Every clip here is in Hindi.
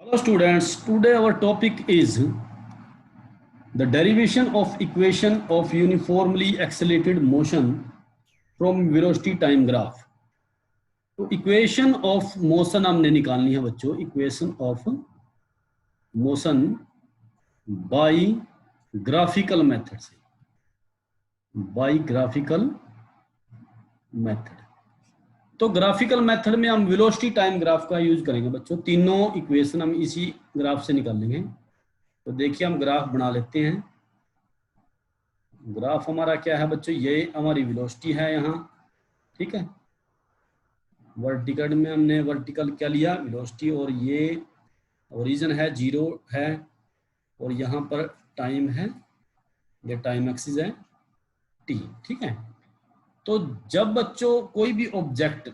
Hello students, today our topic is the derivation of equation of uniformly accelerated motion from velocity time graph. तो इक्वेशन ऑफ मोशन हमने निकालनी है बच्चों, equation of motion by graphical method से, बाय ग्राफिकल मेथड। तो ग्राफिकल मेथड में हम वेलोसिटी टाइम ग्राफ का यूज करेंगे बच्चों। तीनों इक्वेशन हम इसी ग्राफ से निकाल लेंगे। तो देखिए हम ग्राफ बना लेते हैं। ग्राफ हमारा क्या है बच्चों, ये हमारी वेलोसिटी है यहाँ, ठीक है। वर्टिकल में हमने वर्टिकल क्या लिया, वेलोसिटी, और ये ओरिजिन है, 0 है, और यहाँ पर टाइम है, ये टाइम एक्सिस है t, ठीक है। तो जब बच्चों कोई भी ऑब्जेक्ट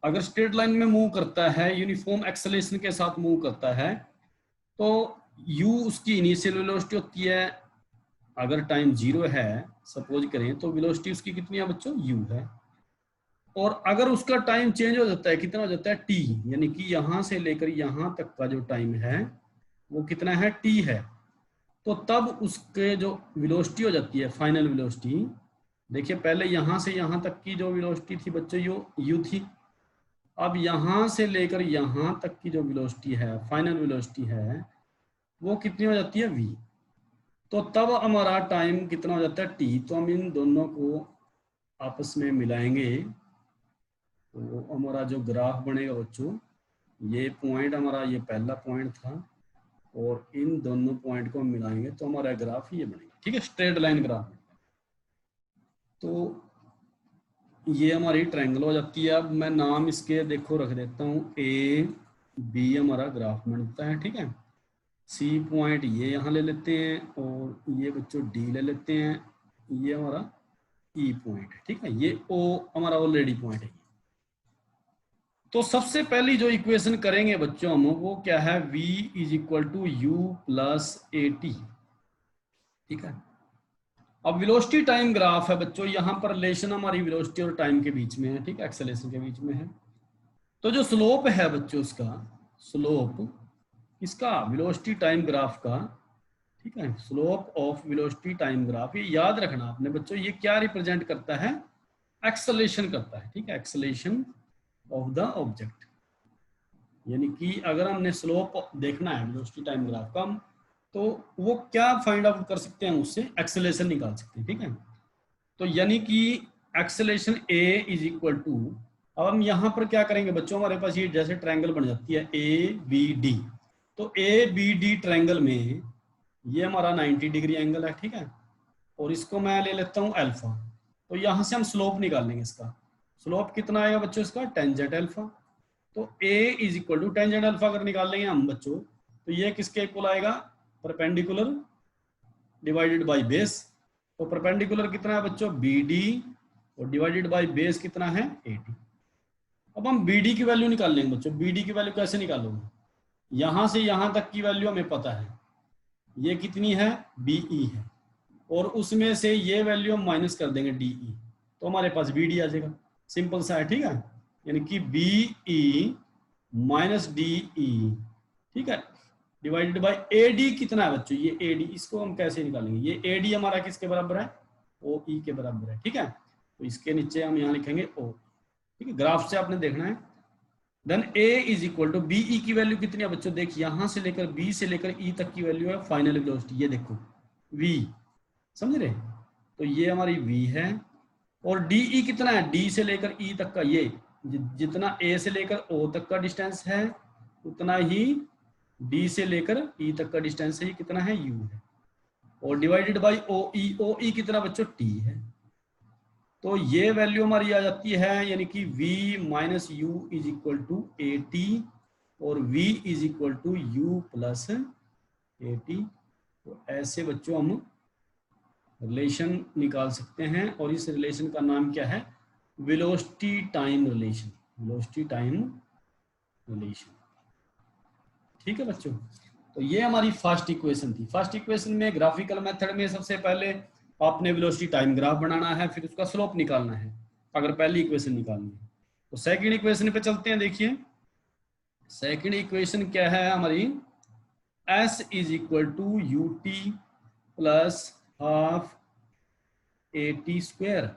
अगर स्ट्रेट लाइन में मूव करता है, यूनिफॉर्म एक्सेलरेशन के साथ मूव करता है, तो u उसकी इनिशियल वेलोसिटी होती है। अगर टाइम 0 है सपोज करें, तो वेलोसिटी उसकी कितनी है बच्चों, u है। और अगर उसका टाइम चेंज हो जाता है, कितना हो जाता है, t, यानी कि यहां से लेकर यहां तक का जो टाइम है वो कितना है, t है। तो तब उसके जो वेलोसिटी हो जाती है, फाइनल वेलोसिटी, देखिए पहले यहां से यहां तक की जो वेलोसिटी थी बच्चों u थी। अब यहां से लेकर यहां तक की जो वेलोसिटी है, फाइनल वेलोसिटी है, वो कितनी हो जाती है, v। तो तब हमारा टाइम कितना हो जाता है, t। तो हम इन दोनों को आपस में मिलाएंगे, तो हमारा जो ग्राफ बनेगा बच्चों, ये पॉइंट हमारा, ये पहला पॉइंट था, और इन दोनों पॉइंट को मिलाएंगे तो हमारा ग्राफ ये बनेगा, ठीक है, स्ट्रेट लाइन ग्राफ। तो ये हमारी ट्रायंगल हो जाती है। अब मैं नाम इसके देखो रख देता हूँ, ए बी हमारा ग्राफ बनता है, ठीक है। सी पॉइंट ये यहाँ ले लेते हैं, और ये बच्चों डी ले लेते हैं, ये हमारा ई पॉइंट है, ठीक है। ये ओ हमारा ऑलरेडी पॉइंट है। तो सबसे पहली जो इक्वेशन करेंगे बच्चों हम, वो क्या है, v is equal to U plus A T, ठीक है। अब वेलोसिटी टाइम ग्राफ है बच्चों, यहां पर रिलेशन हमारी वेलोसिटी और टाइम के बीच में है, ठीक है, एक्सेलरेशन के बीच में है। तो जो स्लोप है बच्चों, उसका स्लोप इसका वेलोसिटी टाइम ग्राफ का, ठीक है, slope of velocity time graph, ये याद रखना आपने बच्चों, ये क्या रिप्रेजेंट करता है, एक्सेलरेशन करता है, ठीक है, एक्सेलरेशन ऑफ द ऑब्जेक्ट। यानी कि अगर हमने स्लोप देखना है वेलोसिटी टाइम ग्राफ का, तो वो क्या फाइंड आउट कर सकते हैं, उससे एक्सेलरेशन निकाल सकते हैं, ठीक है। तो यानी कि acceleration a is equal to, अब हम यहाँ पर क्या करेंगे बच्चों, हमारे पास ये जैसे ट्रायंगल बन जाती है ए बी डी, तो ए बी डी ट्रायंगल में ये हमारा 90 डिग्री एंगल है, ठीक है, और इसको मैं ले लेता हूँ अल्फा। तो यहाँ से हम स्लोप निकालेंगे, इसका स्लोप कितना आएगा बच्चों, इसका टेंजेंट अल्फा। तो a is equal to tangent alpha अगर निकाल लेंगे हम बच्चों, तो ये किसके इक्वल आएगा, परपेंडिकुलर डिवाइडेड बाय बेस। तो परपेंडिकुलर कितना है बच्चों, BD, और डिवाइडेड बाय बेस कितना है, AD। अब हम BD की वैल्यू निकाल लेंगे बच्चों। BD की वैल्यू कैसे निकालोगे, यहां से यहां तक की वैल्यू हमें पता है, ये कितनी है, BE है, और उसमें से ये वैल्यू हम माइनस कर देंगे DE, तो हमारे पास BD आ जाएगा। सिंपल सा है, ठीक है, यानी कि BE माइनस DE, ठीक है, डिवाइडेड बाय AD कितना है बच्चों, ये AD, इसको हम कैसे निकालेंगे, ये AD हमारा किसके बराबर है, OE के बराबर है, ठीक है। तो इसके नीचे हम यहाँ लिखेंगे O, ठीक है, ग्राफ से आपने देखना है। Then A is equal to BE की वैल्यू कितनी है बच्चों, देखिए यहां से लेकर B से लेकर E तक की वैल्यू है फाइनल वेलोसिटी, ये देखो V, समझ रहे। तो ये हमारी V है, और DE कितना है, D से लेकर E तक का, ये जितना A से लेकर O तक का डिस्टेंस है, उतना ही D से लेकर E तक का डिस्टेंस है, ये कितना है, U है, और डिवाइडेड बाय OE, OE कितना बच्चों, T है। तो ये वैल्यू हमारी आ जाती है, यानी कि V minus U is equal to AT, और V is equal to U plus AT। तो ऐसे बच्चों हम रिलेशन निकाल सकते हैं, और इस रिलेशन का नाम क्या है, velocity time relation, velocity time relation, ठीक है बच्चों। तो ये हमारी फर्स्ट इक्वेशन थी। फर्स्ट इक्वेशन में ग्राफिकल मेथड में सबसे पहले आपने वेलोसिटी टाइम ग्राफ बनाना है, फिर उसका स्लोप निकालना है, अगर पहली इक्वेशन निकालनी है। तो सेकंड इक्वेशन पे चलते हैं। देखिए सेकंड इक्वेशन क्या है हमारी, S is equal to U T plus half A T square.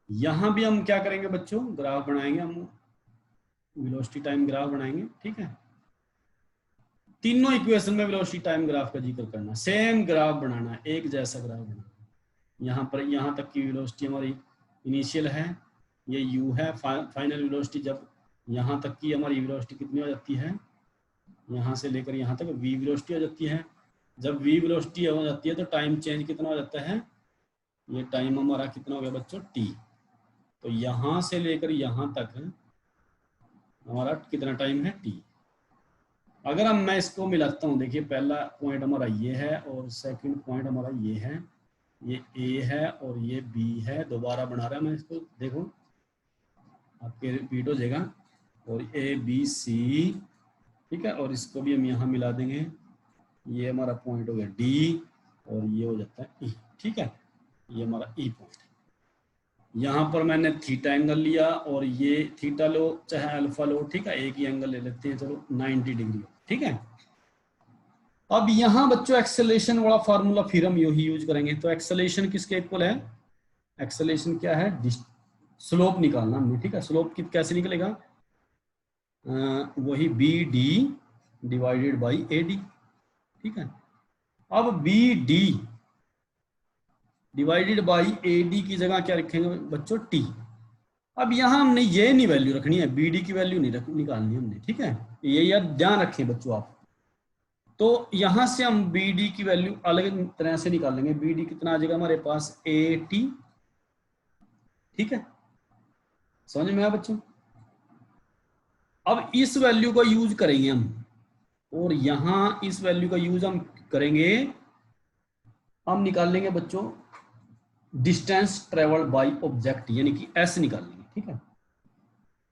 यहां भी हम क्या करेंगे बच्चों, ग्राफ बनाएंगे, हम वेलोसिटी टाइम ग्राफ बनाएंगे, ठीक है। तीनों इक्वेशन में वेलोसिटी टाइम ग्राफ का जिक्र करना, सेम ग्राफ बनाना, एक जैसा ग्राफ बनाना। यहाँ पर यहाँ तक की वेलोसिटी हमारी इनिशियल है, ये u है, फाइनल वेलोसिटी जब यहाँ तक की हमारी वेलोसिटी कितनी हो जाती है, यहाँ से लेकर यहाँ तक v वेलोसिटी हो जाती है। जब v वेलोसिटी हो जाती है तो टाइम चेंज कितना हो जाता है, ये टाइम हमारा कितना हो गया बच्चों t। तो यहाँ से लेकर यहाँ तक हमारा कितना टाइम है t। अगर हम मैं इसको मिलाता हूँ, देखिए पहला पॉइंट हमारा ये है और सेकंड पॉइंट हमारा ये है, ये A है और ये B है। दोबारा बना रहा है मैं इसको, देखो आपके रिपीट हो जाएगा, और A B C, ठीक है। और इसको भी हम यहाँ मिला देंगे, ये हमारा पॉइंट हो गया D और ये हो जाता है E, ठीक है। ये हमारा E पॉइंट। यहाँ पर मैंने थीटा एंगल लिया और ये थीटा लो चाहे अल्फा लो, ठीक है, एक ही एंगल ले लेते हैं, चलो 90 डिग्री, ठीक है। अब यहाँ बच्चों एक्सेलरेशन वाला फार्मूला फिर हम यही यूज करेंगे। तो एक्सेलरेशन किसके इक्वल है, एक्सेलरेशन क्या है, स्लोप निकालना हमने, ठीक है। स्लोप कैसे निकलेगा, वही B D divided by A D, ठीक है। अब B D divided by A D की जगह क्या रखेंगे बच्चों, टी। अब यहाँ हमने ये नहीं वैल्यू रखनी है, बी डी की वैल्यू नहीं निकालनी हमने, ठीक है। ये याद ध्यान रखें बच्चों आप। तो यहां से हम बी डी की वैल्यू अलग तरह से निकालेंगे। बी डी कितना आ जाएगा हमारे पास, ए टी, ठीक है, समझ में आया बच्चों। अब इस वैल्यू का यूज करेंगे हम, और यहां इस वैल्यू का यूज हम करेंगे, हम निकाल लेंगे बच्चों डिस्टेंस ट्रेवल बाय ऑब्जेक्ट, यानी कि एस निकाल लेंगे, ठीक है।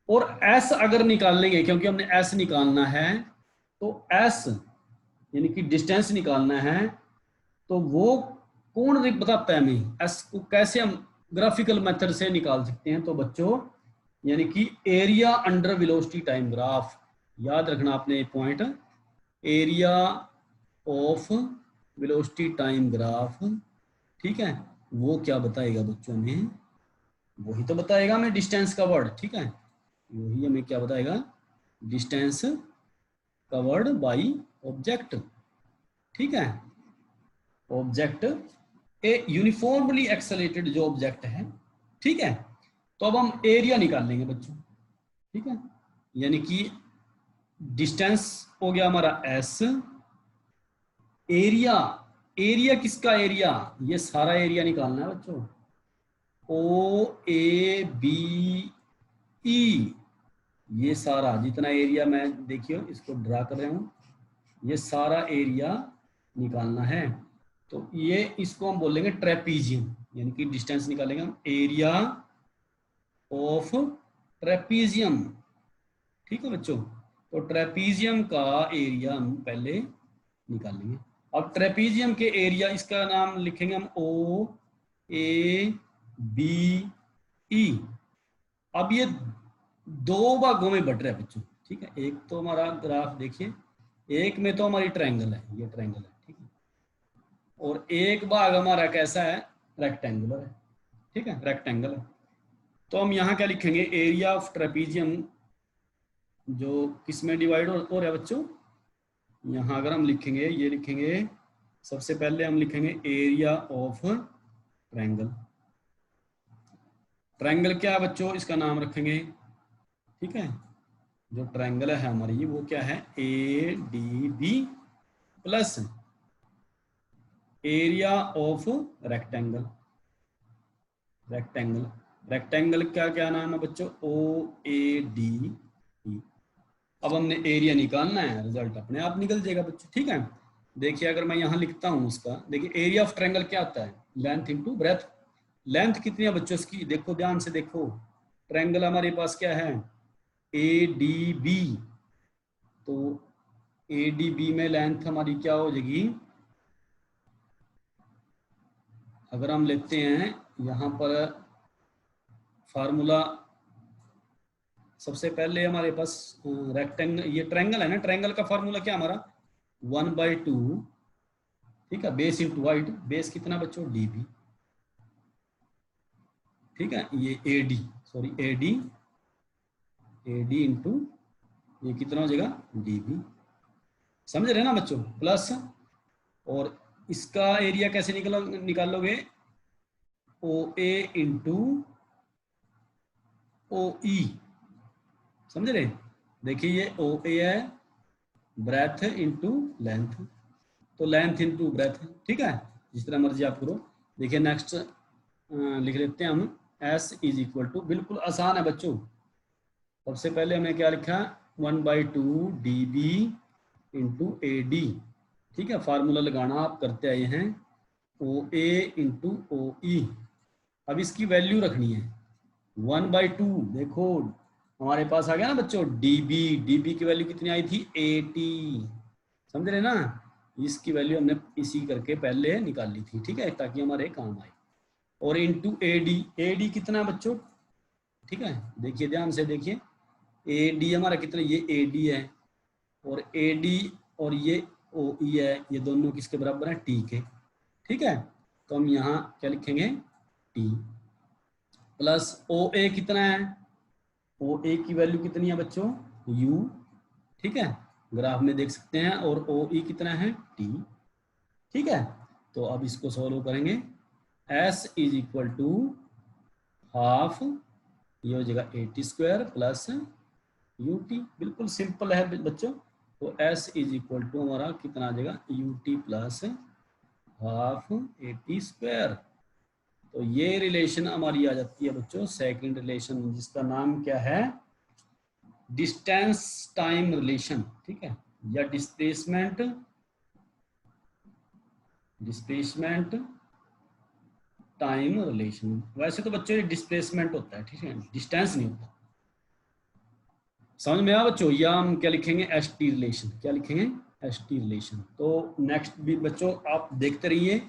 और एस अगर निकाल लेंगे, क्योंकि हमने एस निकालना है, तो एस यानी कि डिस्टेंस निकालना है, तो वो कौन बताता है हमें, एस को कैसे हम ग्राफिकल मेथड से निकाल सकते हैं। तो बच्चों यानी कि area under velocity time graph, याद रखना आपने point, area of velocity time graph, ठीक है, वो क्या बताएगा बच्चों में, वही तो बताएगा हमें डिस्टेंस कवर्ड, ठीक है, वही हमें क्या बताएगा, डिस्टेंस कवर्ड बाई ऑब्जेक्ट, ठीक है। ऑब्जेक्ट ए यूनिफॉर्मली एक्सेलरेटेड जो ऑब्जेक्ट है, ठीक है। तो अब हम एरिया निकाल लेंगे बच्चों, ठीक है, यानी कि डिस्टेंस हो गया हमारा एस, एरिया, एरिया किसका एरिया, ये सारा एरिया निकालना है बच्चों, ओ ए बी ई, ये सारा जितना एरिया, मैं देखिए इसको ड्रा कर रहा हूं, ये सारा एरिया निकालना है। तो ये इसको हम बोलेंगे ट्रेपीजियम, यानी कि डिस्टेंस निकालेंगे हम, एरिया ऑफ ट्रेपीजियम, ठीक है बच्चों। तो ट्रेपीजियम का एरिया हम पहले निकालेंगे। अब ट्रेपीजियम के एरिया, इसका नाम लिखेंगे हम ओ ए बी ई। अब ये दो भागों में बट रहा है बच्चों, ठीक है। एक तो हमारा ग्राफ देखिए, एक में तो हमारी ट्रायंगल है, ये ट्रायंगल है, ठीक है, और एक भाग हमारा कैसा है, रेक्टेंगुलर है, ठीक है, रेक्टेंगल है। तो हम यहाँ क्या लिखेंगे, एरिया ऑफ ट्रेपीजियम जो किस में डिवाइड हो रहा है बच्चों, यहाँ अगर हम लिखेंगे, ये लिखेंगे, सबसे पहले हम लिखेंगे एरिया ऑफ ट्रायंगल। ट्रायंगल क्या है बच्चों, इसका नाम रखेंगे, ठीक है, जो ट्रायंगल है हमारी वो क्या है, A D B plus area of rectangle. Rectangle, rectangle का क्या नाम है बच्चों, ओ ए डी ई। अब हमने एरिया निकालना है, रिजल्ट अपने आप निकल जाएगा बच्चों, ठीक है। देखिए अगर मैं यहाँ लिखता हूँ उसका, देखिए एरिया ऑफ ट्रायंगल क्या आता है, लेंथ इनटू ब्रेथ। लेंथ कितनी है बच्चों इसकी, देखो ध्यान से देखो, ट्रायंगल हमारे पास क्या है, ए डी बी, तो ए डी बी में लेंथ हमारी क्या हो जाएगी, अगर हम लेते हैं यहाँ पर फार्मूला, सबसे पहले हमारे पास रेक्टेंगल, ये ट्रायंगल है ना, ट्रायंगल का फार्मूला क्या हमारा, 1/2, ठीक है, बेस इंटू हाइट, बेस कितना बच्चों db, ठीक है, ये AD, सॉरी AD इंटू ये कितना हो जाएगा db, समझ रहे ना बच्चों, प्लस और इसका एरिया कैसे निकालोगे, OA इंटू OE, समझ रहे, देखिए ये OA है, ब्रेथ इंटू लेंथ, तो लेंथ इंटू ब्रेथ, ठीक है, जिस तरह मर्जी आप करो। देखिए नेक्स्ट लिख लेते हैं हम, S इज इक्वल टू, बिल्कुल आसान है बच्चों, सबसे पहले हमने क्या लिखा, 1/2 dB इंटू AD, ठीक है, फार्मूला लगाना आप करते आए हैं, OA इंटू OE, अब इसकी वैल्यू रखनी है 1/2, देखो हमारे पास आ गया ना बच्चों dB की वैल्यू कितनी आई थी 80, समझ रहे ना, इसकी वैल्यू हमने इसी करके पहले निकाल ली थी, ठीक है, ताकि हमारे काम आए, और इंटू AD कितना बच्चों, ठीक है, देखिए ध्यान से देखिए, AD हमारा कितना, ये AD है, और AD और ये OE है, ये दोनों किसके बराबर है, T के, ठीक है, तो हम यहाँ क्या लिखेंगे T, प्लस OA कितना है, OA की वैल्यू कितनी है बच्चों U, ठीक है, ग्राफ में देख सकते हैं, और OE कितना है T, ठीक है, तो अब इसको सॉल्व करेंगे, S is equal to half, ये हो जाएगा 80² प्लस UT, बिल्कुल सिंपल है बच्चों, तो S इज इक्वल टू हमारा कितना आ जाएगा UT प्लस हाफ 80², तो ये रिलेशन हमारी आ जाती है बच्चों सेकंड रिलेशन, जिसका नाम क्या है, डिस्टेंस टाइम रिलेशन, ठीक है, या डिस्प्लेसमेंट टाइम रिलेशन, वैसे तो बच्चों ये डिस्प्लेसमेंट होता है, ठीक है, डिस्टेंस नहीं होता, समझ में आया बच्चों, या हम क्या लिखेंगे ST रिलेशन, क्या लिखेंगे ST रिलेशन। तो नेक्स्ट भी बच्चों आप देखते रहिए,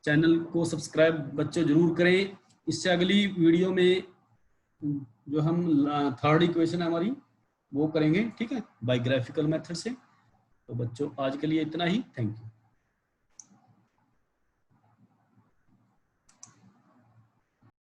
चैनल को सब्सक्राइब बच्चों जरूर करें, इससे अगली वीडियो में जो हम थर्ड इक्वेशन है हमारी वो करेंगे, ठीक है, बाय ग्राफिकल मेथड से। तो बच्चों आज के लिए इतना ही, थैंक यू।